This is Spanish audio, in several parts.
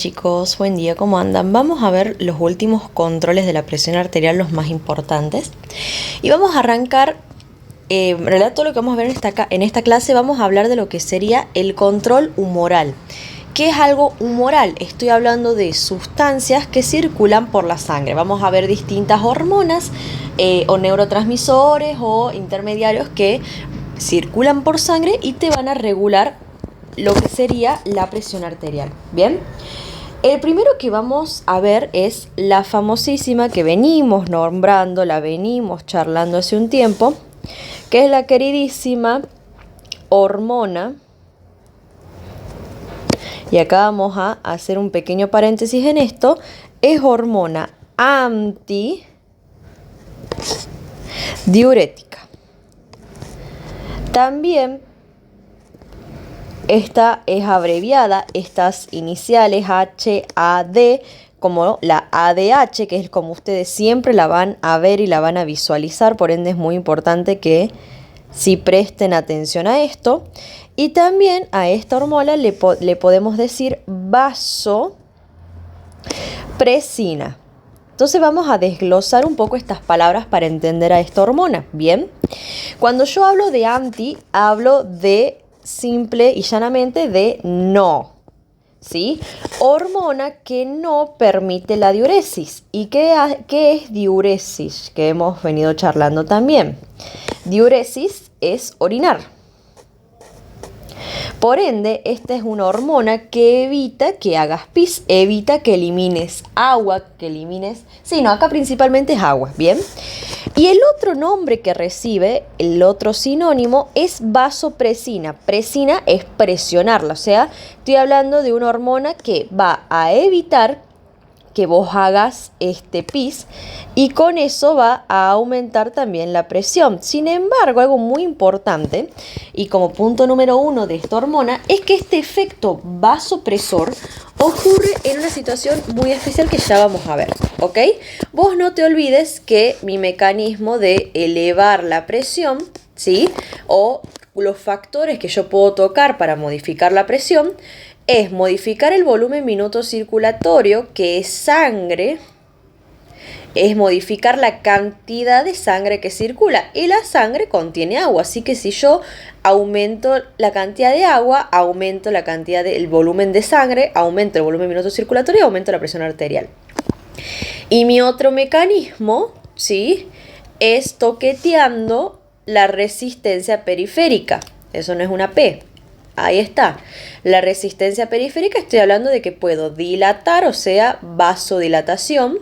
Chicos, buen día, ¿cómo andan? Vamos a ver los últimos controles de la presión arterial, los más importantes. Y vamos a arrancar, en realidad todo lo que vamos a ver en esta clase vamos a hablar de lo que sería el control humoral. ¿Qué es algo humoral? Estoy hablando de sustancias que circulan por la sangre. Vamos a ver distintas hormonas o neurotransmisores o intermediarios que circulan por sangre y te van a regular lo que sería la presión arterial. ¿Bien? El primero que vamos a ver es la famosísima que venimos nombrando, la venimos charlando hace un tiempo, que es la queridísima hormona. Y acá vamos a hacer un pequeño paréntesis en esto. Es hormona antidiurética. También esta es abreviada, estas iniciales HAD, como la ADH, que es como ustedes siempre la van a ver y la van a visualizar, por ende es muy importante que sí presten atención a esto. Y también a esta hormona le podemos decir vasopresina. Entonces vamos a desglosar un poco estas palabras para entender a esta hormona. Bien, cuando yo hablo de anti, hablo de simple y llanamente de no, ¿sí? Hormona que no permite la diuresis. ¿Y qué es diuresis? Que hemos venido charlando también. Diuresis es orinar. Por ende, esta es una hormona que evita que hagas pis, evita que elimines agua, acá principalmente es agua, ¿bien? Y el otro nombre que recibe, el otro sinónimo, es vasopresina. Presina es presionarla, o sea, estoy hablando de una hormona que va a evitar que vos hagas pis y con eso va a aumentar también la presión. Sin embargo, algo muy importante y como punto número 1 de esta hormona es que este efecto vasopresor ocurre en una situación muy especial que ya vamos a ver, ¿ok? Vos no te olvides que mi mecanismo de elevar la presión, ¿sí? O los factores que yo puedo tocar para modificar la presión es modificar el volumen minuto circulatorio, que es sangre, es modificar la cantidad de sangre que circula. Y la sangre contiene agua, así que si yo aumento la cantidad de agua, aumento la cantidad del volumen de sangre, aumento el volumen minuto circulatorio y aumento la presión arterial. Y mi otro mecanismo, ¿sí?, es toqueteando la resistencia periférica. Eso no es una P. Ahí está. La resistencia periférica, estoy hablando de que puedo dilatar, o sea, vasodilatación,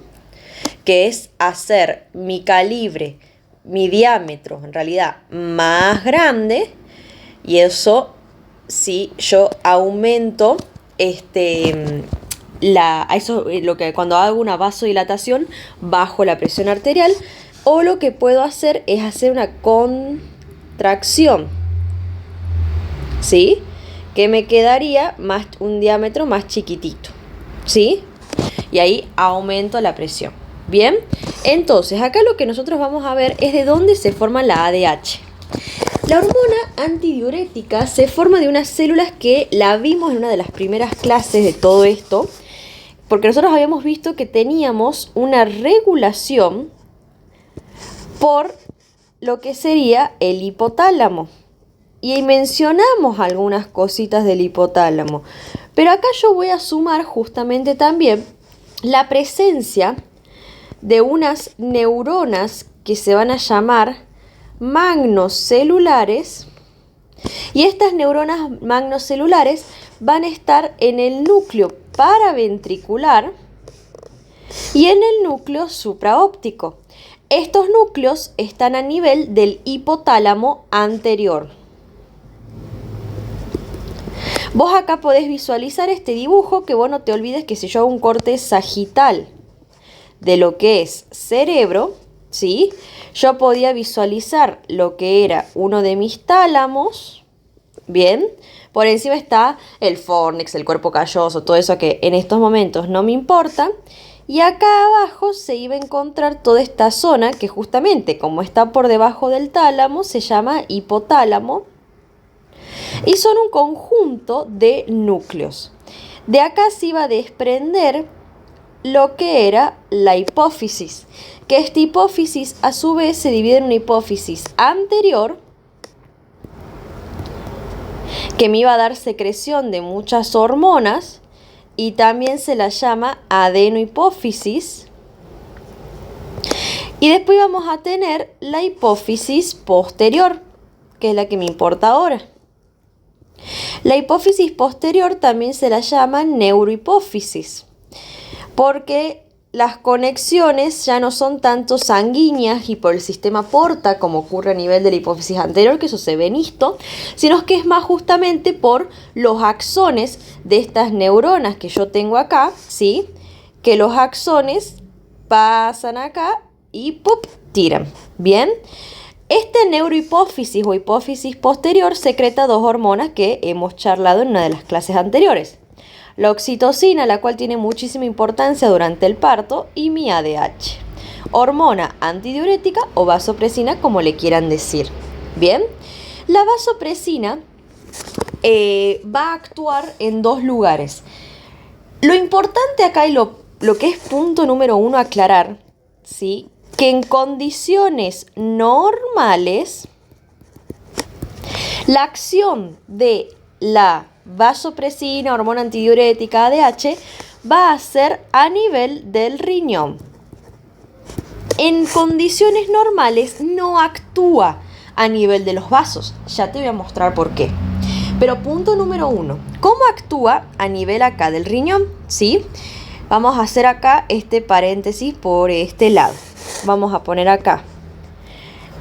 que es hacer mi calibre, mi diámetro, en realidad, más grande. Y eso, si yo aumento cuando hago una vasodilatación, bajo la presión arterial, o lo que puedo hacer es hacer una contracción, ¿sí? Que me quedaría un diámetro más chiquitito, ¿sí? Y ahí aumento la presión. Bien, entonces acá lo que nosotros vamos a ver es de dónde se forma la ADH. La hormona antidiurética se forma de unas células que la vimos en una de las primeras clases de todo esto, porque nosotros habíamos visto que teníamos una regulación por lo que sería el hipotálamo. Y mencionamos algunas cositas del hipotálamo. Pero acá yo voy a sumar justamente también la presencia de unas neuronas que se van a llamar magnocelulares. Y estas neuronas magnocelulares van a estar en el núcleo paraventricular y en el núcleo supraóptico. Estos núcleos están a nivel del hipotálamo anterior. Vos acá podés visualizar este dibujo, que vos no te olvides que si yo hago un corte sagital de lo que es cerebro, ¿sí?, yo podía visualizar lo que era uno de mis tálamos, ¿bien? Por encima está el fórnix, el cuerpo calloso, todo eso que en estos momentos no me importa. Y acá abajo se iba a encontrar toda esta zona que justamente como está por debajo del tálamo se llama hipotálamo. Y son un conjunto de núcleos. De acá se iba a desprender lo que era la hipófisis, que esta hipófisis a su vez se divide en una hipófisis anterior, que me iba a dar secreción de muchas hormonas, y también se la llama adenohipófisis. Y después vamos a tener la hipófisis posterior, que es la que me importa ahora. La hipófisis posterior también se la llama neurohipófisis, porque las conexiones ya no son tanto sanguíneas y por el sistema porta, como ocurre a nivel de la hipófisis anterior, que eso se ve en histo, sino que es más justamente por los axones de estas neuronas que yo tengo acá, ¿sí? Que los axones pasan acá y ¡pup! Tiran. ¿Bien? Esta neurohipófisis o hipófisis posterior secreta dos hormonas que hemos charlado en una de las clases anteriores. La oxitocina, la cual tiene muchísima importancia durante el parto, y mi ADH. Hormona antidiurética o vasopresina, como le quieran decir. Bien, la vasopresina va a actuar en dos lugares. Lo importante acá y lo que es punto número 1 aclarar, ¿sí? Que en condiciones normales, la acción de la vasopresina, hormona antidiurética, ADH, va a ser a nivel del riñón. En condiciones normales no actúa a nivel de los vasos. Ya te voy a mostrar por qué. Pero punto número 1, ¿cómo actúa a nivel acá del riñón? ¿Sí? Vamos a hacer acá este paréntesis por este lado. Vamos a poner acá.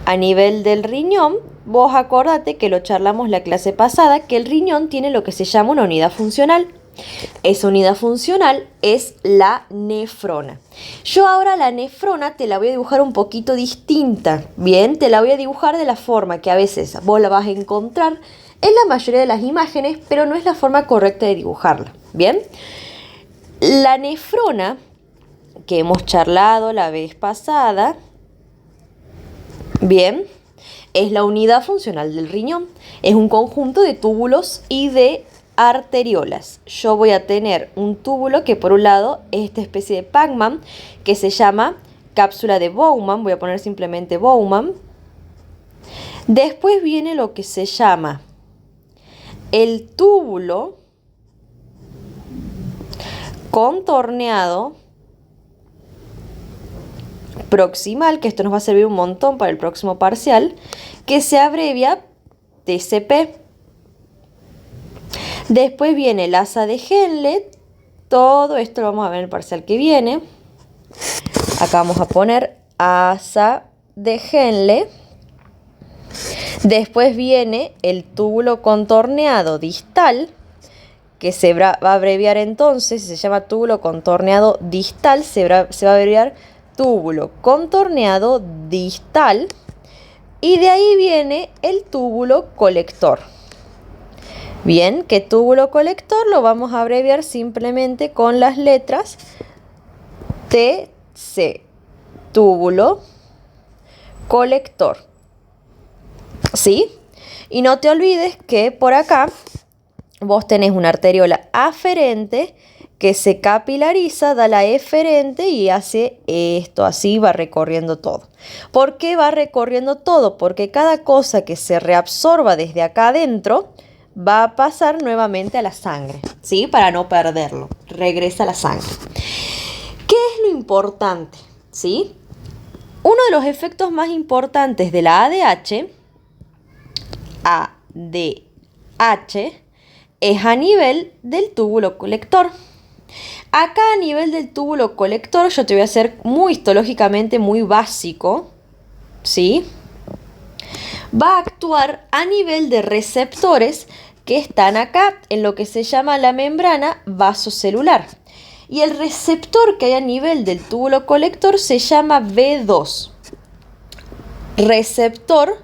A nivel del riñón, vos acordate que lo charlamos la clase pasada, que el riñón tiene lo que se llama una unidad funcional. Esa unidad funcional es la nefrona. Yo ahora la nefrona te la voy a dibujar un poquito distinta. Bien, te la voy a dibujar de la forma que a veces vos la vas a encontrar en la mayoría de las imágenes, pero no es la forma correcta de dibujarla. Bien, la nefrona que hemos charlado la vez pasada, bien, es la unidad funcional del riñón. Es un conjunto de túbulos y de arteriolas. Yo voy a tener un túbulo que por un lado es esta especie de Pac-Man que se llama cápsula de Bowman. Voy a poner simplemente Bowman. Después viene lo que se llama el túbulo contorneado proximal, que esto nos va a servir un montón para el próximo parcial, que se abrevia TCP. Después viene el asa de Henle. Todo esto lo vamos a ver en el parcial que viene. Acá vamos a poner asa de Henle. Después viene el túbulo contorneado distal, que se va a abreviar entonces, se llama túbulo contorneado distal, se va a abreviar túbulo contorneado distal, y de ahí viene el túbulo colector. Bien, que túbulo colector lo vamos a abreviar simplemente con las letras TC, túbulo colector. ¿Sí? Y no te olvides que por acá vos tenés una arteriola aferente que se capilariza, da la eferente y hace esto, así va recorriendo todo. ¿Por qué va recorriendo todo? Porque cada cosa que se reabsorba desde acá adentro va a pasar nuevamente a la sangre, ¿sí? Para no perderlo, regresa a la sangre. ¿Qué es lo importante? ¿Sí? Uno de los efectos más importantes de la ADH es a nivel del túbulo colector. Acá a nivel del túbulo colector yo te voy a hacer muy histológicamente muy básico, ¿sí? Va a actuar a nivel de receptores que están acá en lo que se llama la membrana vasocelular. Y el receptor que hay a nivel del túbulo colector se llama V2. Receptor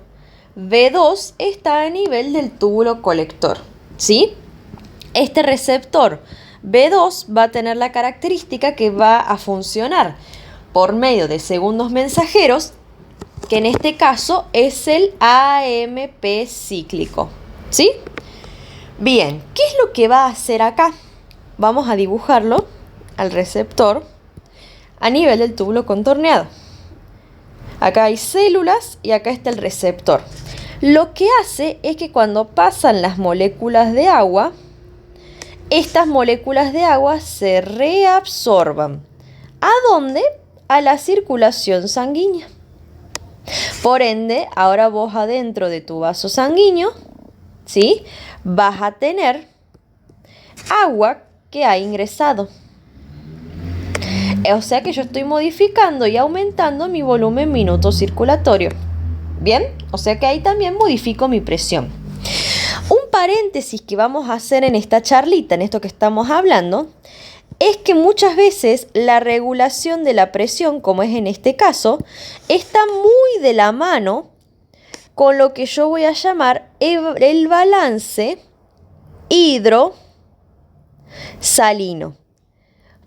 V2 está a nivel del túbulo colector, ¿sí? Este receptor V2 va a tener la característica que va a funcionar por medio de segundos mensajeros, que en este caso es el AMP cíclico, ¿sí? Bien, ¿qué es lo que va a hacer acá? vamos a dibujarlo al receptor a nivel del túbulo contorneado. Acá hay células y acá está el receptor. Lo que hace es que cuando pasan las moléculas de agua, estas moléculas de agua se reabsorban. ¿A dónde? A la circulación sanguínea. Por ende, ahora vos adentro de tu vaso sanguíneo, ¿sí?, vas a tener agua que ha ingresado. O sea que yo estoy modificando y aumentando mi volumen minuto circulatorio. ¿Bien? O sea que ahí también modifico mi presión. Un paréntesis que vamos a hacer en esta charlita, en esto que estamos hablando, es que muchas veces la regulación de la presión, como es en este caso, está muy de la mano con lo que yo voy a llamar el balance hidrosalino.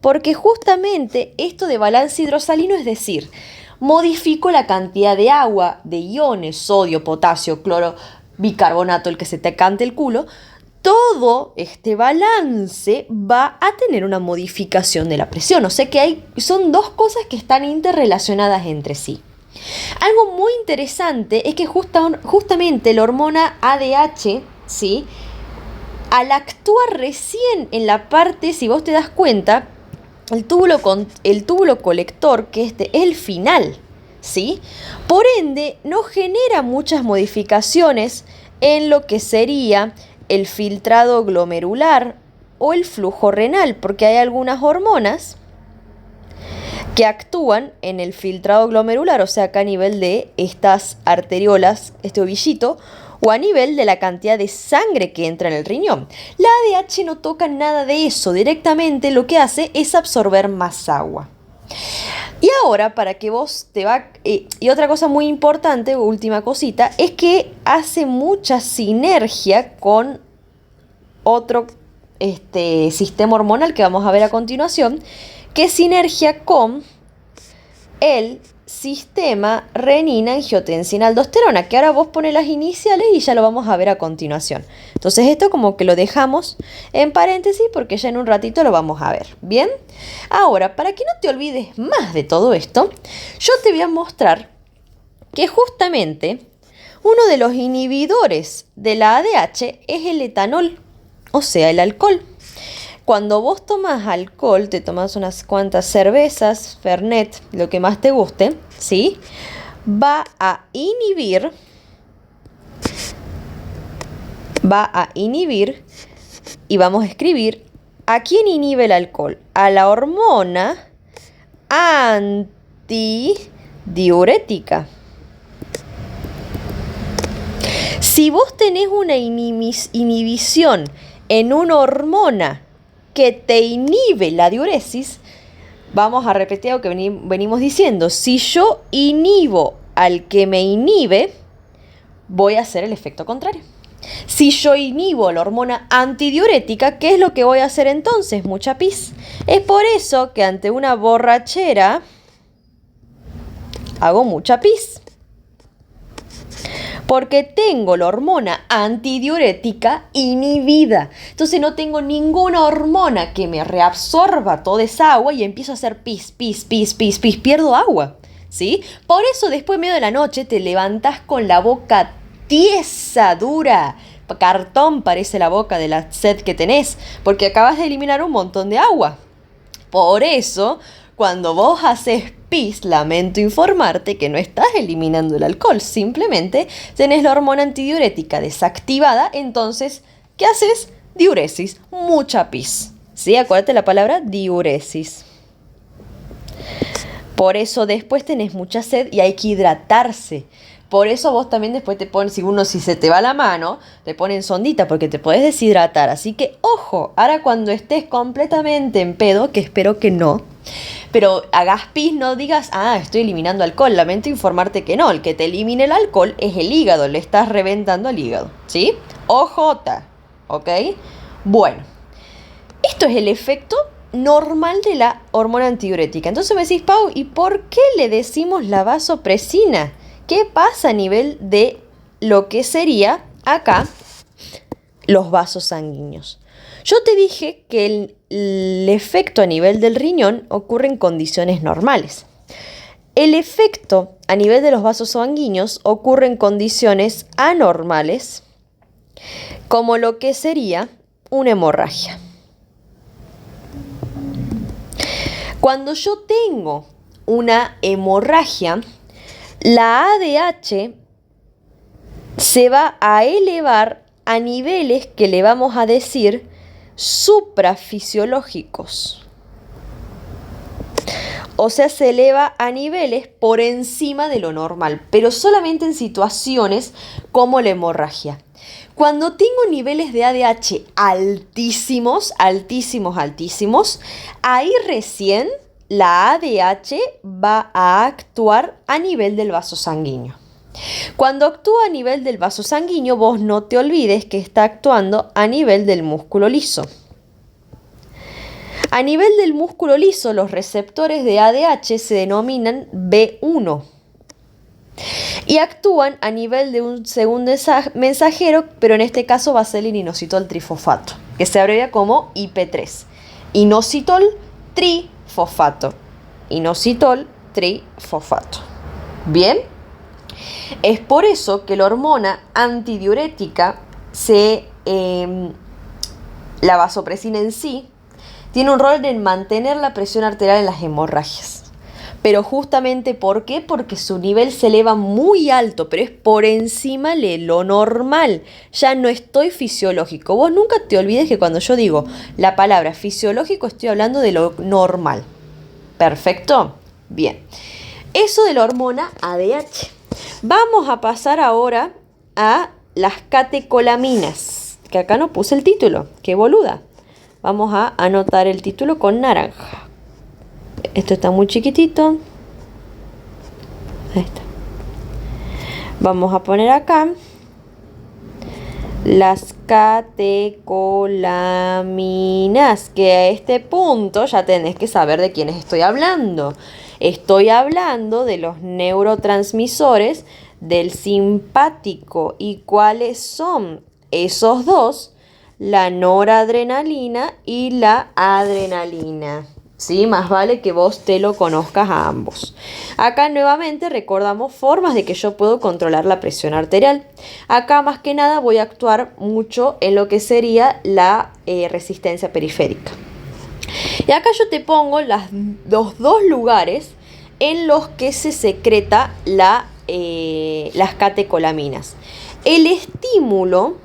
Porque justamente esto de balance hidrosalino, es decir, modifico la cantidad de agua, de iones, sodio, potasio, cloro, bicarbonato, el que se te cante el culo, todo este balance va a tener una modificación de la presión. O sea que son dos cosas que están interrelacionadas entre sí. Algo muy interesante es que justamente la hormona ADH, ¿sí?, al actuar recién en la parte, si vos te das cuenta, el túbulo colector, que es el final, ¿sí?, por ende no genera muchas modificaciones en lo que sería el filtrado glomerular o el flujo renal, porque hay algunas hormonas que actúan en el filtrado glomerular, o sea, acá a nivel de estas arteriolas, este ovillito, o a nivel de la cantidad de sangre que entra en el riñón. La ADH no toca nada de eso, directamente lo que hace es absorber más agua. Y ahora, para que vos y otra cosa muy importante, última cosita, es que hace mucha sinergia con otro sistema hormonal que vamos a ver a continuación, que es sinergia con el sistema renina-angiotensina-aldosterona, que ahora vos pones las iniciales y ya lo vamos a ver a continuación. Entonces esto como que lo dejamos en paréntesis porque ya en un ratito lo vamos a ver. ¿Bien? Ahora, para que no te olvides más de todo esto, yo te voy a mostrar que justamente uno de los inhibidores de la ADH es el etanol, o sea, el alcohol. Cuando vos tomas alcohol, te tomas unas cuantas cervezas, Fernet, lo que más te guste, ¿sí?, va a inhibir, y vamos a escribir, ¿a quién inhibe el alcohol? A la hormona antidiurética. Si vos tenés una inhibición en una hormona que te inhibe la diuresis, vamos a repetir lo que venimos diciendo. Si yo inhibo al que me inhibe, voy a hacer el efecto contrario. Si yo inhibo la hormona antidiurética, ¿qué es lo que voy a hacer entonces? Mucha pis. Es por eso que ante una borrachera hago mucha pis. Porque tengo la hormona antidiurética inhibida. Entonces no tengo ninguna hormona que me reabsorba toda esa agua y empiezo a hacer pis. Pierdo agua, ¿sí? Por eso después, medio de la noche, te levantas con la boca tiesa, dura. Cartón parece la boca de la sed que tenés, porque acabas de eliminar un montón de agua. Por eso, cuando vos haces pis, lamento informarte que no estás eliminando el alcohol, simplemente tenés la hormona antidiurética desactivada, entonces, ¿qué haces? Diuresis, mucha pis. ¿Sí? Acuérdate la palabra diuresis. Por eso después tenés mucha sed y hay que hidratarse. Por eso vos también después te pones, si se te va la mano, te ponen sondita porque te podés deshidratar. Así que, ojo, ahora cuando estés completamente en pedo, que espero que no, pero hagas pis, no digas, estoy eliminando alcohol. Lamento informarte que no, el que te elimine el alcohol es el hígado, le estás reventando al hígado, ¿sí? OJ, ¿ok? Bueno, esto es el efecto normal de la hormona antidiurética. Entonces me decís, Pau, ¿y por qué le decimos la vasopresina? ¿Qué pasa a nivel de lo que sería acá los vasos sanguíneos? Yo te dije que el efecto a nivel del riñón ocurre en condiciones normales. El efecto a nivel de los vasos sanguíneos ocurre en condiciones anormales, como lo que sería una hemorragia. Cuando yo tengo una hemorragia, la ADH se va a elevar a niveles que le vamos a decir suprafisiológicos. O sea, se eleva a niveles por encima de lo normal, pero solamente en situaciones como la hemorragia. Cuando tengo niveles de ADH altísimos, ahí recién la ADH va a actuar a nivel del vaso sanguíneo. Cuando actúa a nivel del vaso sanguíneo, vos no te olvides que está actuando a nivel del músculo liso. A nivel del músculo liso, los receptores de ADH se denominan B1 y actúan a nivel de un segundo mensajero, pero en este caso va a ser el inositol trifosfato, que se abrevia como IP3. Inositol trifosfato. Inositol trifosfato. ¿Bien? Es por eso que la hormona antidiurética, la vasopresina en sí, tiene un rol en mantener la presión arterial en las hemorragias. Pero justamente ¿por qué? Porque su nivel se eleva muy alto, pero es por encima de lo normal. Ya no estoy fisiológico. Vos nunca te olvides que cuando yo digo la palabra fisiológico estoy hablando de lo normal. ¿Perfecto? Bien. Eso de la hormona ADH. Vamos a pasar ahora a las catecolaminas, que acá no puse el título, qué boluda. Vamos a anotar el título con naranja. Esto está muy chiquitito. Ahí está. Vamos a poner acá las catecolaminas, que a este punto ya tenés que saber de quiénes estoy hablando. Estoy hablando de los neurotransmisores del simpático. ¿Y cuáles son esos dos? La noradrenalina y la adrenalina. ¿Sí? Más vale que vos te lo conozcas a ambos. Acá nuevamente recordamos formas de que yo puedo controlar la presión arterial. Acá más que nada voy a actuar mucho en lo que sería la resistencia periférica. Y acá yo te pongo los dos lugares en los que se secreta las catecolaminas. El estímulo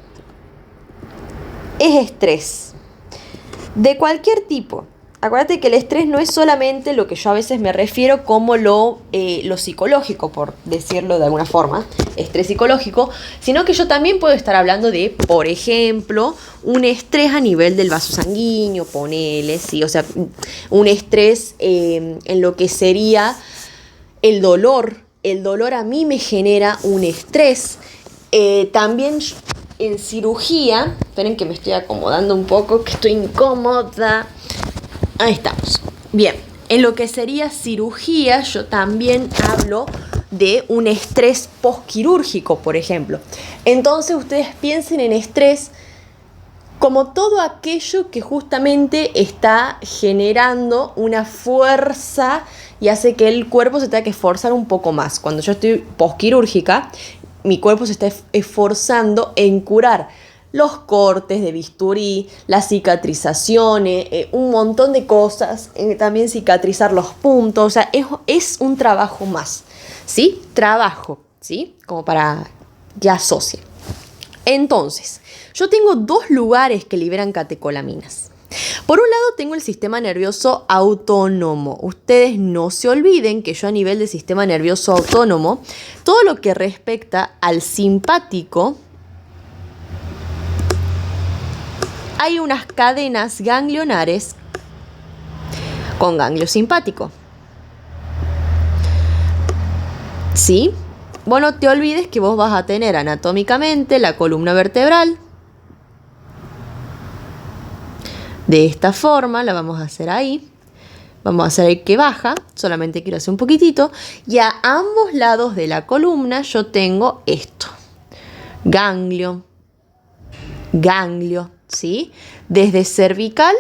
es estrés, de cualquier tipo. Acuérdate que el estrés no es solamente lo que yo a veces me refiero como lo psicológico, por decirlo de alguna forma, estrés psicológico, sino que yo también puedo estar hablando de, por ejemplo, un estrés a nivel del vaso sanguíneo, ponele, ¿sí? O sea, un estrés en lo que sería el dolor. El dolor a mí me genera un estrés. También en cirugía, esperen que me estoy acomodando un poco, que estoy incómoda. Ahí estamos. Bien, en lo que sería cirugía, yo también hablo de un estrés postquirúrgico, por ejemplo. Entonces ustedes piensen en estrés como todo aquello que justamente está generando una fuerza y hace que el cuerpo se tenga que esforzar un poco más. Cuando yo estoy postquirúrgica, mi cuerpo se está esforzando en curar los cortes de bisturí, las cicatrizaciones, un montón de cosas, también cicatrizar los puntos, o sea, es un trabajo más, ¿sí? Trabajo, ¿sí? Como para que asocie. Entonces, yo tengo dos lugares que liberan catecolaminas. Por un lado tengo el sistema nervioso autónomo. Ustedes no se olviden que yo a nivel del sistema nervioso autónomo, todo lo que respecta al simpático, hay unas cadenas ganglionares con ganglio simpático. ¿Sí? Bueno, no te olvides que vos vas a tener anatómicamente la columna vertebral. De esta forma, la vamos a hacer ahí. Vamos a hacer ahí que baja, solamente quiero hacer un poquitito. Y a ambos lados de la columna yo tengo esto. Ganglio. ¿Sí? Desde cervical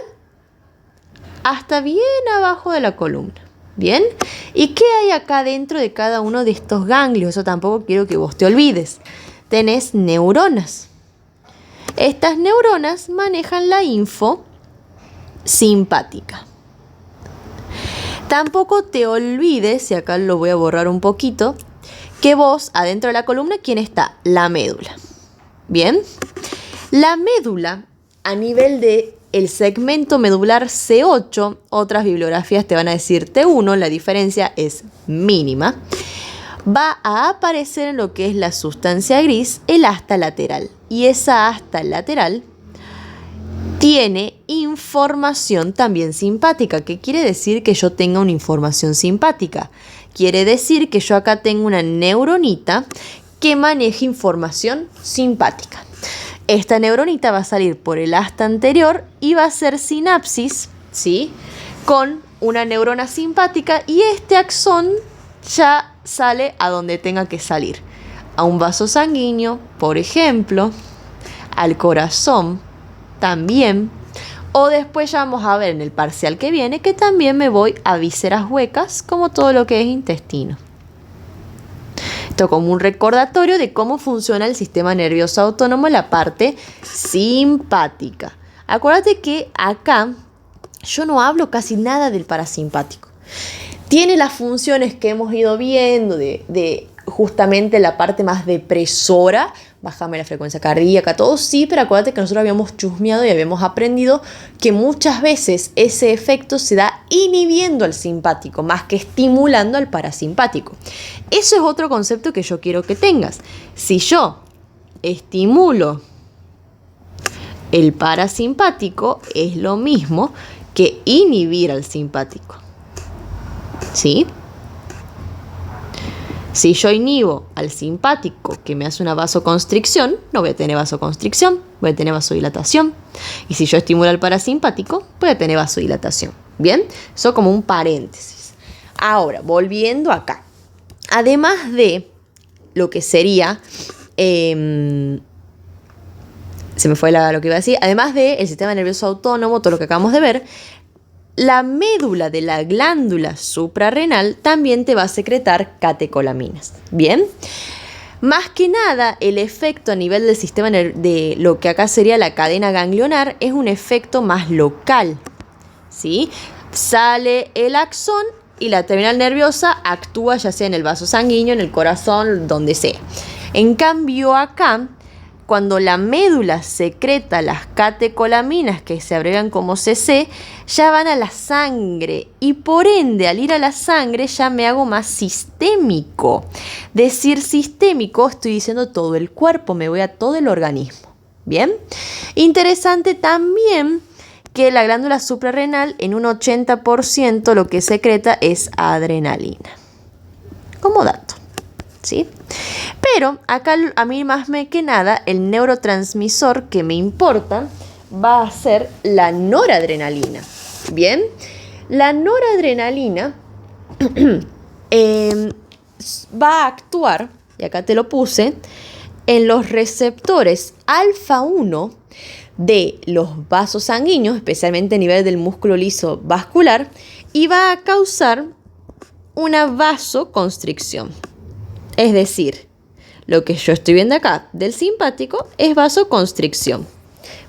hasta bien abajo de la columna. ¿Bien? ¿Y qué hay acá dentro de cada uno de estos ganglios? Eso tampoco quiero que vos te olvides. Tenés neuronas. Estas neuronas manejan la info simpática. Tampoco te olvides, y acá lo voy a borrar un poquito, que vos, adentro de la columna, ¿quién está? La médula. ¿Bien? La médula, a nivel de el segmento medular C8, otras bibliografías te van a decir T1, la diferencia es mínima, va a aparecer en lo que es la sustancia gris, el asta lateral. Y esa asta lateral tiene información también simpática. ¿Qué quiere decir que yo tenga una información simpática? Quiere decir que yo acá tengo una neuronita que maneja información simpática. Esta neuronita va a salir por el asta anterior y va a hacer sinapsis, ¿sí?, con una neurona simpática, y este axón ya sale a donde tenga que salir. A un vaso sanguíneo, por ejemplo, al corazón también, o después ya vamos a ver en el parcial que viene que también me voy a vísceras huecas, como todo lo que es intestino. Esto como un recordatorio de cómo funciona el sistema nervioso autónomo en la parte simpática. Acuérdate que acá yo no hablo casi nada del parasimpático. Tiene las funciones que hemos ido viendo de justamente la parte más depresora, bájame la frecuencia cardíaca, todo sí, pero acuérdate que nosotros habíamos chusmeado y habíamos aprendido que muchas veces ese efecto se da inhibiendo al simpático más que estimulando al parasimpático. Eso es otro concepto que yo quiero que tengas. Si yo estimulo el parasimpático, es lo mismo que inhibir al simpático. ¿Sí? Si yo inhibo al simpático que me hace una vasoconstricción, no voy a tener vasoconstricción, voy a tener vasodilatación. Y si yo estimulo al parasimpático, voy a tener vasodilatación. ¿Bien? Eso como un paréntesis. Ahora, volviendo acá. Además de lo que sería... se me fue lo que iba a decir. Además del sistema nervioso autónomo, todo lo que acabamos de ver, la médula de la glándula suprarrenal también te va a secretar catecolaminas. ¿Bien? Más que nada, el efecto a nivel del sistema de lo que acá sería la cadena ganglionar es un efecto más local. ¿Sí? Sale el axón y la terminal nerviosa actúa ya sea en el vaso sanguíneo, en el corazón, donde sea. En cambio acá, cuando la médula secreta las catecolaminas, que se abrevian como CC, ya van a la sangre y por ende al ir a la sangre ya me hago más sistémico. Decir sistémico, estoy diciendo todo el cuerpo, me voy a todo el organismo. ¿Bien? Interesante también que la glándula suprarrenal en un 80% lo que secreta es adrenalina. Como dato. ¿Sí? Pero acá a mí más que nada el neurotransmisor que me importa va a ser la noradrenalina. Bien, la noradrenalina va a actuar, y acá te lo puse, en los receptores alfa 1 de los vasos sanguíneos, especialmente a nivel del músculo liso vascular, y va a causar una vasoconstricción. Es decir, lo que yo estoy viendo acá del simpático es vasoconstricción.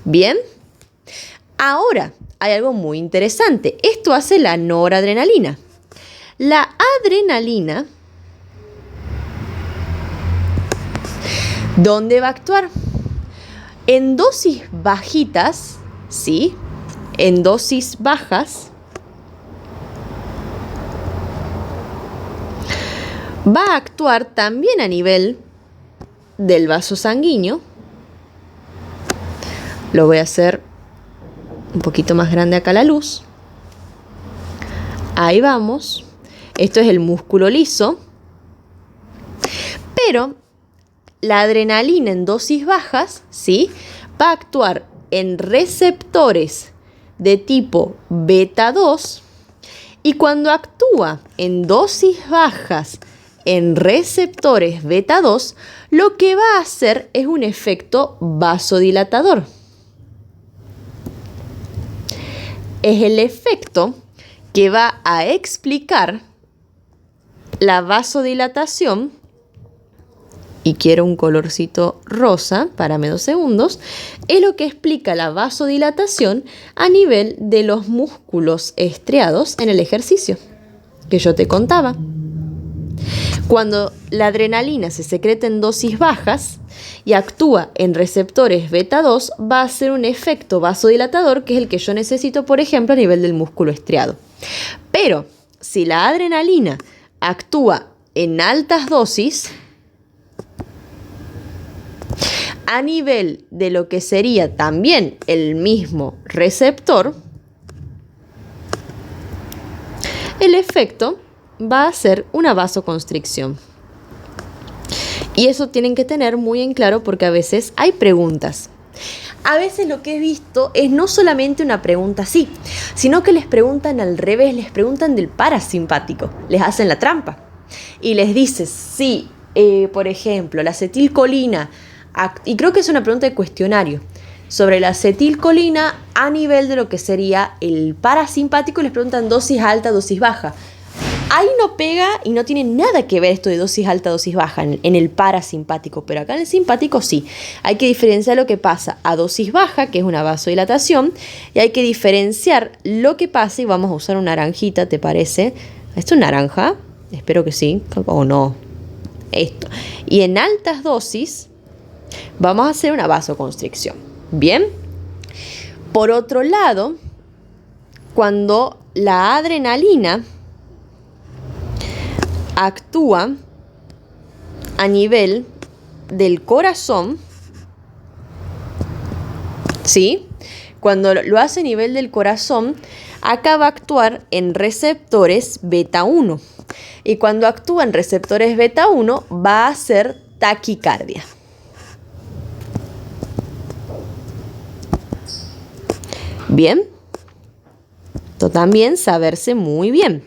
Bien, ahora hay algo muy interesante. Esto hace la noradrenalina. La adrenalina, ¿dónde va a actuar? En dosis bajitas, ¿sí? En dosis bajas, va a actuar también a nivel del vaso sanguíneo. Lo voy a hacer un poquito más grande acá la luz. Ahí vamos. Esto es el músculo liso. Pero la adrenalina en dosis bajas, ¿sí?, va a actuar en receptores de tipo beta 2. Y cuando actúa en dosis bajas en receptores beta 2, lo que va a hacer es un efecto vasodilatador. es el efecto que va a explicar la vasodilatación, y quiero un colorcito rosa, párame 2 segundos, es lo que explica la vasodilatación a nivel de los músculos estriados en el ejercicio que yo te contaba. Cuando la adrenalina se secreta en dosis bajas y actúa en receptores beta 2, va a hacer un efecto vasodilatador, que es el que yo necesito, por ejemplo, a nivel del músculo estriado. Pero si la adrenalina actúa en altas dosis, a nivel de lo que sería también el mismo receptor, el efecto va a ser una vasoconstricción. Y eso tienen que tener muy en claro, porque a veces hay preguntas. A veces lo que he visto es no solamente una pregunta así, sino que les preguntan al revés, les preguntan del parasimpático, les hacen la trampa y les dices, sí, por ejemplo, la acetilcolina, y creo que es una pregunta de cuestionario, sobre la acetilcolina a nivel de lo que sería el parasimpático, les preguntan dosis alta, dosis baja. Ahí no pega y no tiene nada que ver esto de dosis alta, dosis baja en el parasimpático, pero acá en el simpático sí. Hay que diferenciar lo que pasa a dosis baja, que es una vasodilatación, y hay que diferenciar lo que pasa, y vamos a usar una naranjita, ¿te parece? ¿Esto es naranja? Espero que sí, o no. Esto. Y en altas dosis vamos a hacer una vasoconstricción. Bien. Por otro lado, cuando la adrenalina actúa a nivel del corazón, ¿sí? Cuando lo hace a nivel del corazón, acá va a actuar en receptores beta 1. Y cuando actúa en receptores beta 1, va a hacer taquicardia. Bien. Esto también saberse muy bien.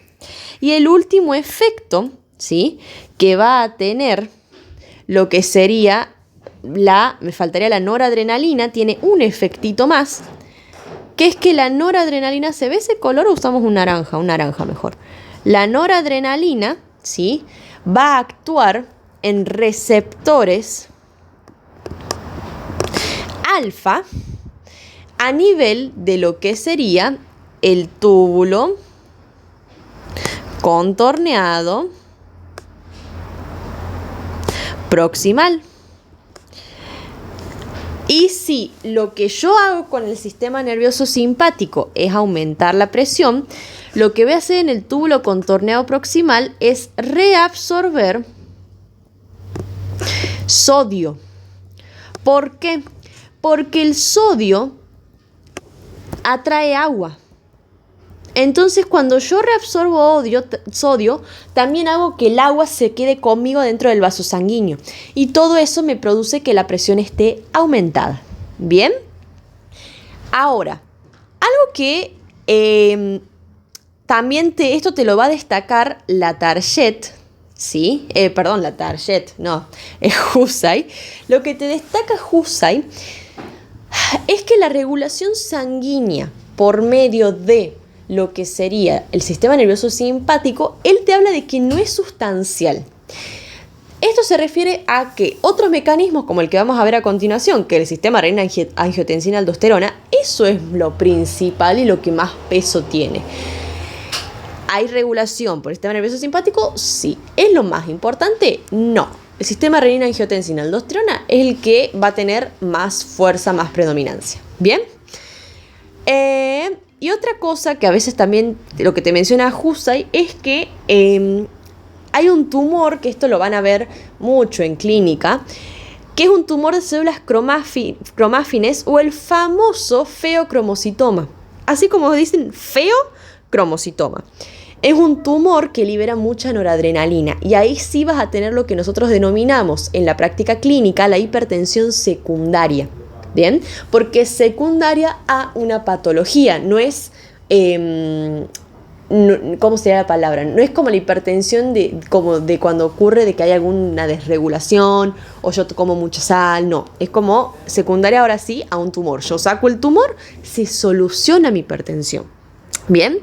Y el último efecto, ¿sí?, que va a tener lo que sería me faltaría la noradrenalina, tiene un efectito más, que es que la noradrenalina, ¿se ve ese color o usamos un naranja mejor? La noradrenalina, ¿sí?, va a actuar en receptores alfa a nivel de lo que sería el túbulo contorneado proximal. Y si lo que yo hago con el sistema nervioso simpático es aumentar la presión, lo que voy a hacer en el túbulo contorneado proximal es reabsorber sodio. ¿Por qué? Porque el sodio atrae agua. Entonces, cuando yo reabsorbo sodio, también hago que el agua se quede conmigo dentro del vaso sanguíneo. Y todo eso me produce que la presión esté aumentada. ¿Bien? Ahora, algo que también esto te lo va a destacar la Target, ¿sí? La Target, no, es Husay. Lo que te destaca Husay es que la regulación sanguínea por medio de lo que sería el sistema nervioso simpático, él te habla de que no es sustancial. Esto se refiere a que otros mecanismos, como el que vamos a ver a continuación, que el sistema renina-angiotensina-aldosterona, eso es lo principal y lo que más peso tiene. ¿Hay regulación por el sistema nervioso simpático? Sí. ¿Es lo más importante? No. El sistema renina-angiotensina-aldosterona es el que va a tener más fuerza, más predominancia. ¿Bien? Y otra cosa que a veces también, lo que te menciona Husay, es que hay un tumor, que esto lo van a ver mucho en clínica, que es un tumor de células cromáfines o el famoso feocromocitoma. Así como dicen, feocromocitoma. Es un tumor que libera mucha noradrenalina y ahí sí vas a tener lo que nosotros denominamos en la práctica clínica la hipertensión secundaria. ¿Bien? Porque es secundaria a una patología, no es, ¿cómo sería la palabra? No es como la hipertensión como de cuando ocurre de que hay alguna desregulación o yo como mucha sal, no. Es como secundaria ahora sí a un tumor. Yo saco el tumor, se soluciona mi hipertensión. Bien,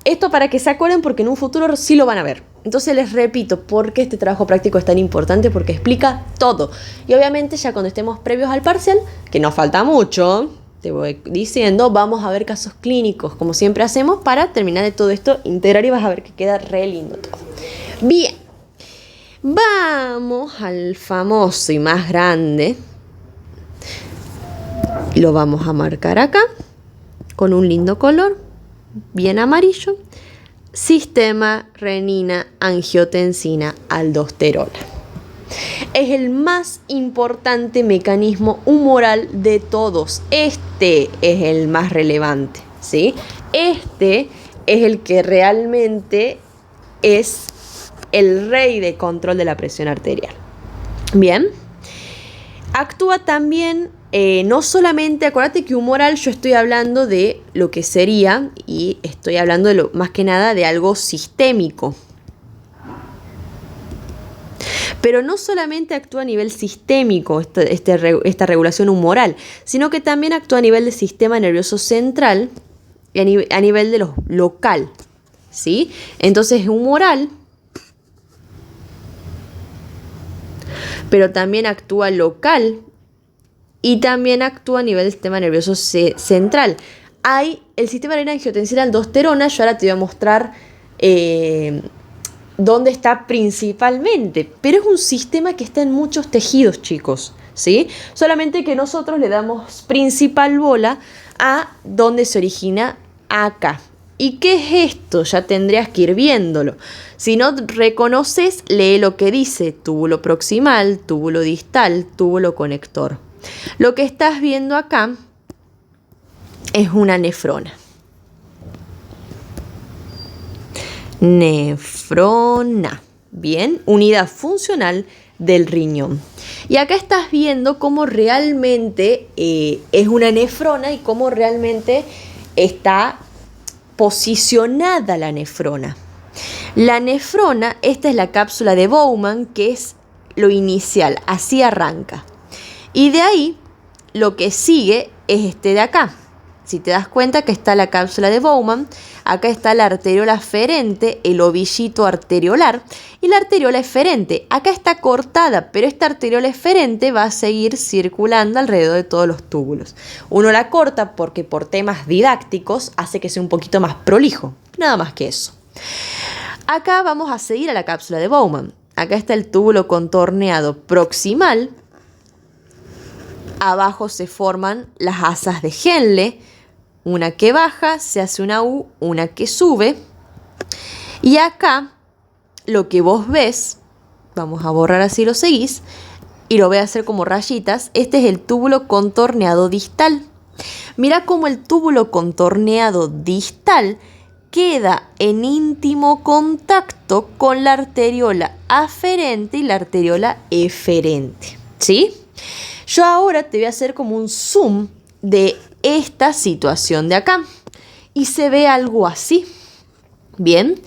esto para que se acuerden porque en un futuro sí lo van a ver. Entonces les repito, ¿por qué este trabajo práctico es tan importante? Porque explica todo. Y obviamente ya cuando estemos previos al parcial, que nos falta mucho, te voy diciendo, vamos a ver casos clínicos, como siempre hacemos, para terminar de todo esto, integrar y vas a ver que queda re lindo todo. Bien, vamos al famoso y más grande. Lo vamos a marcar acá, con un lindo color, bien amarillo. Sistema renina-angiotensina-aldosterona. Es el más importante mecanismo humoral de todos. Este es el más relevante, ¿sí? Este es el que realmente es el rey de control de la presión arterial. Bien. Actúa también, no solamente, acuérdate que humoral yo estoy hablando de lo que sería, y estoy hablando de más que nada de algo sistémico. Pero no solamente actúa a nivel sistémico esta regulación humoral, sino que también actúa a nivel del sistema nervioso central y a nivel de lo local, ¿sí? Entonces humoral, pero también actúa local y también actúa a nivel del sistema nervioso central. Hay el sistema renina-angiotensina-aldosterona, yo ahora te voy a mostrar dónde está principalmente, pero es un sistema que está en muchos tejidos, chicos, ¿sí? Solamente que nosotros le damos principal bola a dónde se origina acá. ¿Y qué es esto? Ya tendrías que ir viéndolo. Si no reconoces, lee lo que dice: túbulo proximal, túbulo distal, túbulo conector. Lo que estás viendo acá es una nefrona. Nefrona. Bien, unidad funcional del riñón. Y acá estás viendo cómo realmente es una nefrona y cómo realmente está posicionada la nefrona. La nefrona, esta es la cápsula de Bowman, que es lo inicial, así arranca. Y de ahí lo que sigue es este de acá. Si te das cuenta que está la cápsula de Bowman, acá está la arteriola aferente, el ovillito arteriolar y la arteriola eferente. Acá está cortada, pero esta arteriola eferente va a seguir circulando alrededor de todos los túbulos. Uno la corta porque por temas didácticos hace que sea un poquito más prolijo, nada más que eso. Acá vamos a seguir a la cápsula de Bowman. Acá está el túbulo contorneado proximal. Abajo se forman las asas de Henle. Una que baja, se hace una U, una que sube. Y acá, lo que vos ves, vamos a borrar así lo seguís, y lo voy a hacer como rayitas, este es el túbulo contorneado distal. Mira cómo el túbulo contorneado distal queda en íntimo contacto con la arteriola aferente y la arteriola eferente, ¿sí? Yo ahora te voy a hacer como un zoom de esta situación de acá y se ve algo así. Bien,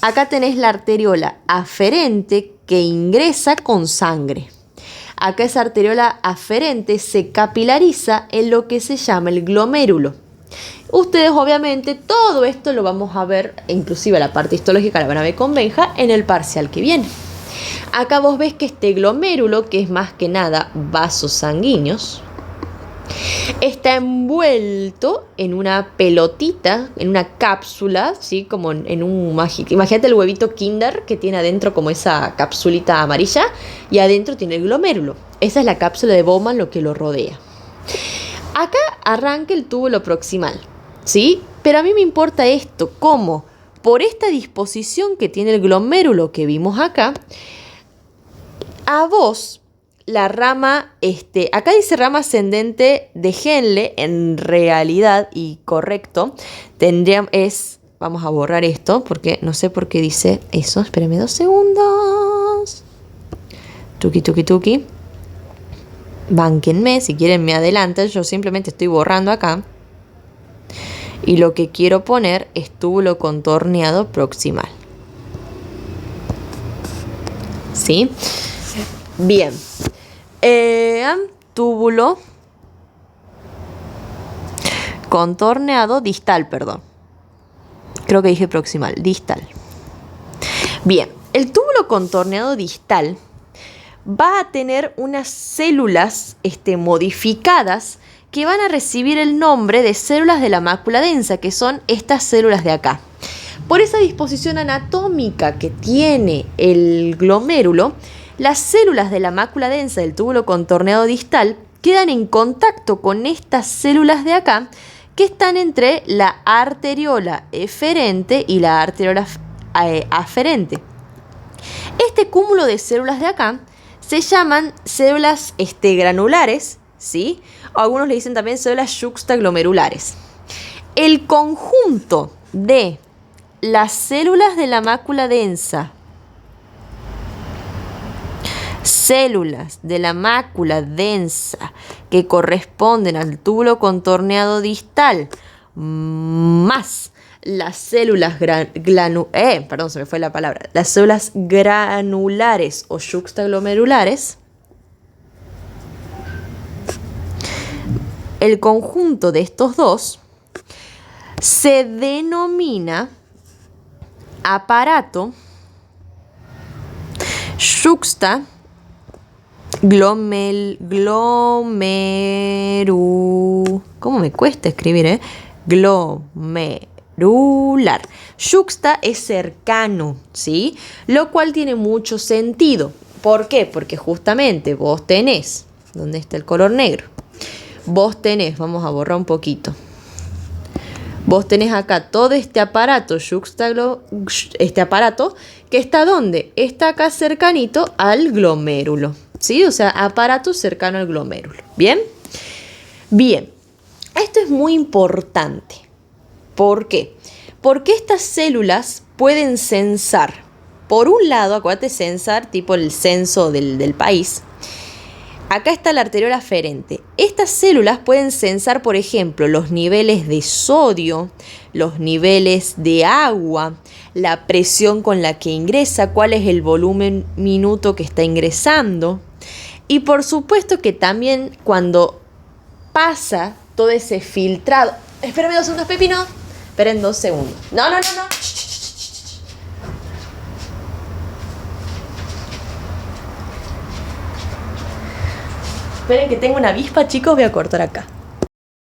acá tenés la arteriola aferente que ingresa con sangre. Acá esa arteriola aferente se capilariza en lo que se llama el glomérulo. Ustedes obviamente todo esto lo vamos a ver, inclusive la parte histológica la van a ver con Benja en el parcial que viene. Acá vos ves que este glomérulo, que es más que nada vasos sanguíneos, está envuelto en una pelotita, en una cápsula, ¿sí? Como en un... Imagínate el huevito Kinder que tiene adentro como esa capsulita amarilla y adentro tiene el glomérulo. Esa es la cápsula de Bowman, lo que lo rodea. Acá arranca el túbulo proximal, ¿sí? Pero a mí me importa esto, cómo por esta disposición que tiene el glomérulo que vimos acá, a vos la rama, acá dice rama ascendente de Henle, en realidad y correcto, vamos a borrar esto porque no sé por qué dice eso, espérenme 2 segundos, tuki, bánquenme, si quieren me adelantan, yo simplemente estoy borrando acá, y lo que quiero poner es túbulo contorneado proximal, ¿sí? Bien. Túbulo contorneado distal, perdón. Creo que dije proximal, distal. Bien, el túbulo contorneado distal va a tener unas células modificadas que van a recibir el nombre de células de la mácula densa, que son estas células de acá. Por esa disposición anatómica que tiene el glomérulo, las células de la mácula densa del túbulo contorneado distal quedan en contacto con estas células de acá, que están entre la arteriola eferente y la arteriola aferente. Este cúmulo de células de acá se llaman células granulares, ¿sí? O algunos le dicen también células yuxtaglomerulares. El conjunto de las células de la mácula densa, que corresponden al túbulo contorneado distal, más las células las células granulares o yuxtaglomerulares, el conjunto de estos dos se denomina aparato ¿Cómo me cuesta escribir, glomerular. Yuxta es cercano, ¿sí? Lo cual tiene mucho sentido. ¿Por qué? Porque justamente vos tenés, ¿dónde está el color negro? Vamos a borrar un poquito. Vos tenés acá todo este aparato, que está ¿dónde? Está acá cercanito al glomérulo, ¿sí? O sea, aparato cercano al glomérulo. ¿Bien? Bien. Esto es muy importante. ¿Por qué? Porque estas células pueden censar. Por un lado, acuérdate, censar, tipo el censo del país. Acá está la arteriola aferente. Estas células pueden censar, por ejemplo, los niveles de sodio, los niveles de agua, la presión con la que ingresa, cuál es el volumen minuto que está ingresando. Y por supuesto que también cuando pasa todo ese filtrado... Espérame 2 segundos, Pepino. Esperen 2 segundos. No. Esperen que tengo una avispa, chicos, voy a cortar acá.